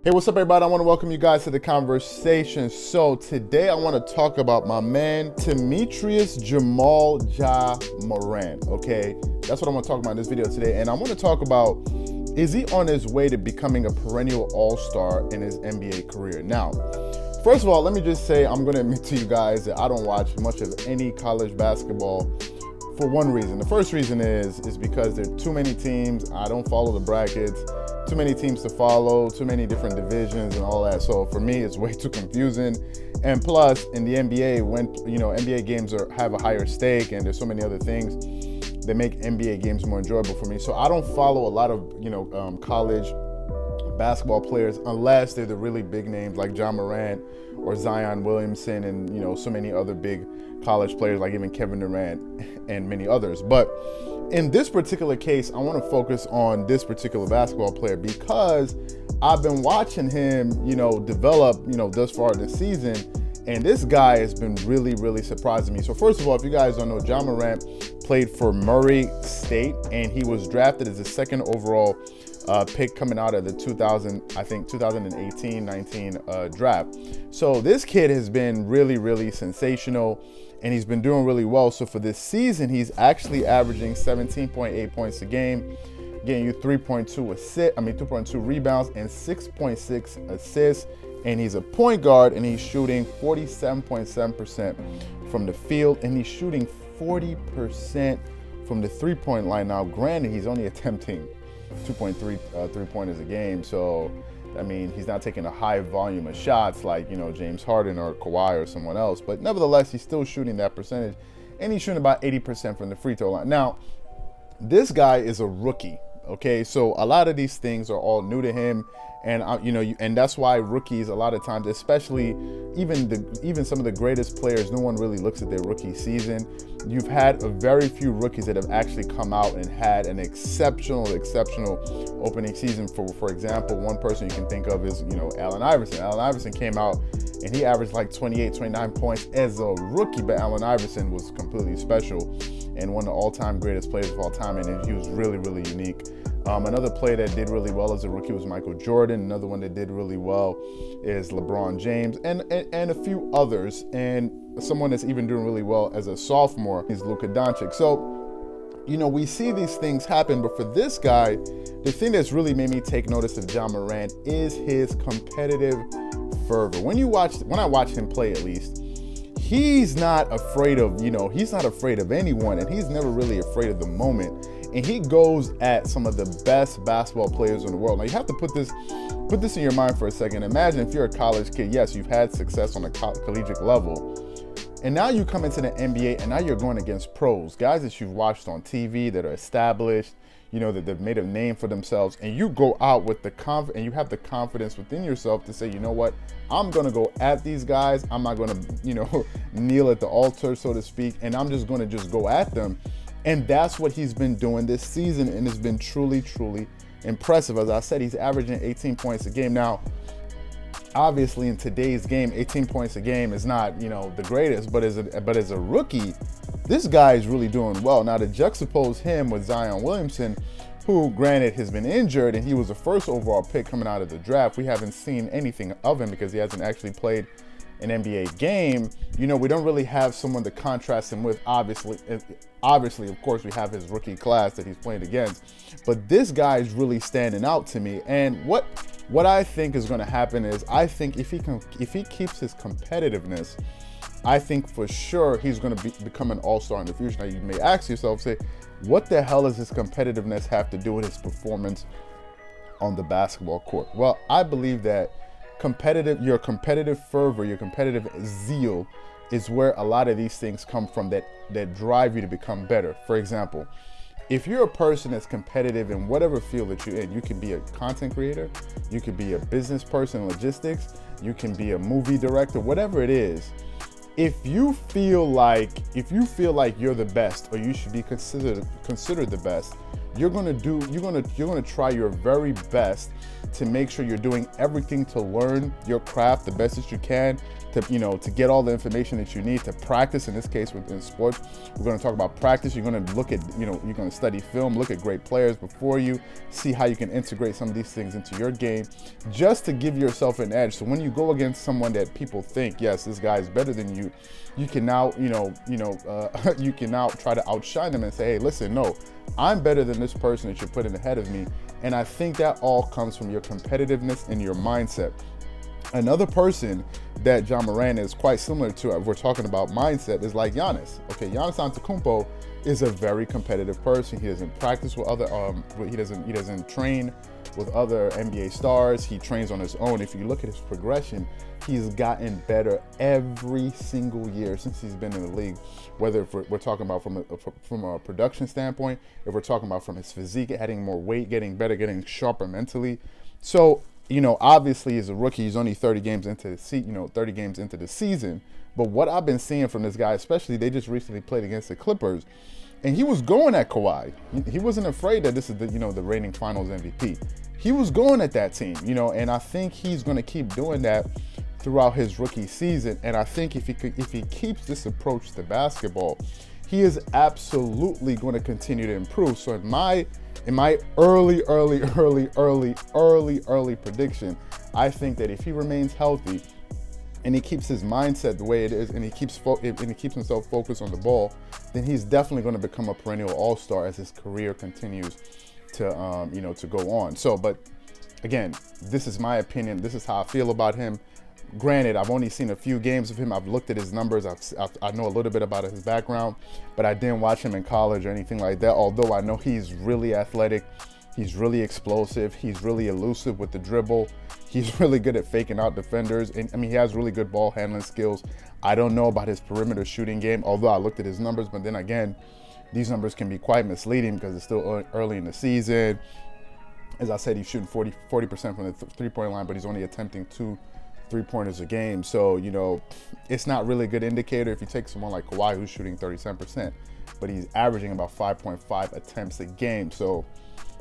Hey, what's up, everybody? I want to welcome you guys to the conversation. So today I want to talk about my man, Demetrius Jamal Ja Morant, okay? That's what I want to talk about in this video today. And I want to talk about, is he on his way to becoming a perennial all-star in his NBA career? Now, first of all, let me just say, I'm going to admit to you guys that I don't watch much of any college basketball for one reason. The first reason is because there are too many teams. I don't follow the brackets. Too many teams to follow, too many different divisions and all that. So for me, it's way too confusing. And plus, in the NBA, when NBA games have a higher stake and there's so many other things that make NBA games more enjoyable for me. So I don't follow a lot of college basketball players unless they're the really big names like Ja Morant or Zion Williamson and so many other big college players like even Kevin Durant and many others. But in this particular case, I want to focus on this particular basketball player because I've been watching him, develop, thus far this season, and this guy has been really, really surprising me. So first of all, if you guys don't know, Ja Morant played for Murray State, and he was drafted as the second overall pick coming out of the 2018-19 draft. So this kid has been really, really sensational, and he's been doing really well. So for this season, he's actually averaging 17.8 points a game, getting you 2.2 rebounds and 6.6 assists. And he's a point guard, and he's shooting 47.7% from the field, and he's shooting 40% from the three-point line. Now, granted, he's only attempting 2.3 three-pointers a game, so I mean, he's not taking a high volume of shots like James Harden or Kawhi or someone else, but nevertheless, he's still shooting that percentage, and he's shooting about 80% from the free throw line. Now, this guy is a rookie, okay? So a lot of these things are all new to him, and and that's why rookies a lot of times, especially even some of the greatest players, no one really looks at their rookie season. You've had a very few rookies that have actually come out and had an exceptional opening season. For example, one person you can think of is Allen Iverson. Allen Iverson came out and he averaged like 29 points as a rookie, but Allen Iverson was completely special and one of the all-time greatest players of all time, and he was really, really unique. Another player that did really well as a rookie was Michael Jordan. Another one that did really well is LeBron James, and a few others. And someone that's even doing really well as a sophomore is Luka Doncic. So, we see these things happen, but for this guy, the thing that's really made me take notice of Ja Morant is his competitive fervor. When I watch him play, at least, he's not afraid of anyone, and he's never really afraid of the moment. And he goes at some of the best basketball players in the world. Now, you have to put this in your mind for a second. Imagine if you're a college kid. Yes, you've had success on a collegiate level, and now you come into the NBA, and now you're going against pros, guys that you've watched on TV that are established, that they've made a name for themselves, and you go out with and you have the confidence within yourself to say, you know what, I'm going to go at these guys. I'm not going to, kneel at the altar, so to speak, and I'm just going to go at them. And that's what he's been doing this season, and it's been truly, truly impressive. As I said, he's averaging 18 points a game. Now, obviously, in today's game, 18 points a game is not, the greatest, but as a rookie, this guy is really doing well. Now, to juxtapose him with Zion Williamson, who, granted, has been injured, and he was the first overall pick coming out of the draft. We haven't seen anything of him because he hasn't actually played an NBA game. We don't really have someone to contrast him with. Obviously, of course, we have his rookie class that he's playing against, but this guy is really standing out to me. And what I think is going to happen is, I think if he keeps his competitiveness, I think for sure he's going to become an all-star in the future. Now, you may ask yourself, say, what the hell does his competitiveness have to do with his performance on the basketball court? Well, I believe that your competitive fervor, your competitive zeal is where a lot of these things come from that drive you to become better. For example, if you're a person that's competitive in whatever field that you're in, you can be a content creator, you could be a business person, logistics, you can be a movie director, whatever it is. If you feel like you're the best, or you should be considered the best, you're gonna try your very best to make sure you're doing everything to learn your craft the best that you can, to, you know, to get all the information that you need to practice. In this case, within sports, we're going to talk about practice. You're going to look at, you know, you're going to study film, look at great players before you, see how you can integrate some of these things into your game, just to give yourself an edge. So when you go against someone that people think, yes, this guy is better than you, you can now, you can now try to outshine them and say, hey, listen, no, I'm better than this person that you're putting ahead of me. And I think that all comes from your competitiveness and your mindset. Another person that Ja Morant is quite similar to, if we're talking about mindset, is like Giannis. Okay, Giannis Antetokounmpo is a very competitive person. He doesn't practice with other, he doesn't train with other NBA stars. He trains on his own. If you look at his progression, he's gotten better every single year since he's been in the league. Whether if we're talking about from a production standpoint, if we're talking about from his physique, adding more weight, getting better, getting sharper mentally. So, you know, obviously he's a rookie. He's only 30 games into the season. But what I've been seeing from this guy, especially, they just recently played against the Clippers, and he was going at Kawhi. He wasn't afraid that this is the, you know, the reigning Finals MVP. He was going at that team, you know, and I think he's going to keep doing that throughout his rookie season. And I think if he keeps this approach to basketball, he is absolutely going to continue to improve. So in my early prediction, I think that if he remains healthy and he keeps his mindset the way it is, and he keeps himself focused on the ball, then he's definitely going to become a perennial all-star as his career continues to to go on. So, but again, this is my opinion. This is how I feel about him. Granted, I've only seen a few games of him. I've looked at his numbers. I know a little bit about his background, but I didn't watch him in college or anything like that. Although I know he's really athletic, he's really explosive, he's really elusive with the dribble. He's really good at faking out defenders, and I mean, he has really good ball handling skills. I don't know about his perimeter shooting game, although I looked at his numbers, but then again, these numbers can be quite misleading because it's still early in the season. As I said, he's shooting 40% from the three-point line, but he's only attempting 2 3-pointers a game. So, you know, it's not really a good indicator if you take someone like Kawhi, who's shooting 37%, but he's averaging about 5.5 attempts a game. So,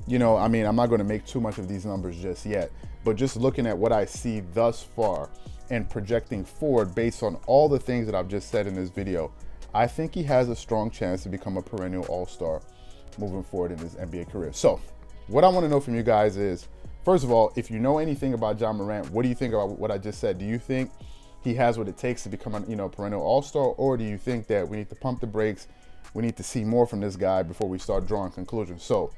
you know, I mean, I'm not going to make too much of these numbers just yet, but just looking at what I see thus far and projecting forward based on all the things that I've just said in this video, I think he has a strong chance to become a perennial all-star moving forward in his NBA career. So what I want to know from you guys is, first of all, if you know anything about Ja Morant, what do you think about what I just said? Do you think he has what it takes to become a perennial all-star, or do you think that we need to pump the brakes? We need to see more from this guy before we start drawing conclusions. So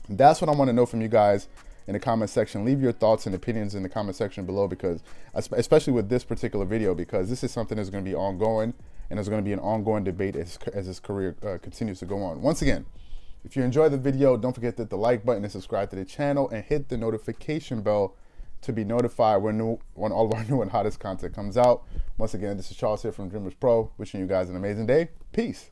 that's what I want to know from you guys in the comment section. Leave your thoughts and opinions in the comment section below, because especially with this particular video, because this is something that's going to be ongoing, and there's going to be an ongoing debate as his career continues to go on. Once again, if you enjoyed the video, don't forget to hit the like button and subscribe to the channel and hit the notification bell to be notified when all of our new and hottest content comes out. Once again, this is Charles here from DreamersPro, wishing you guys an amazing day. Peace.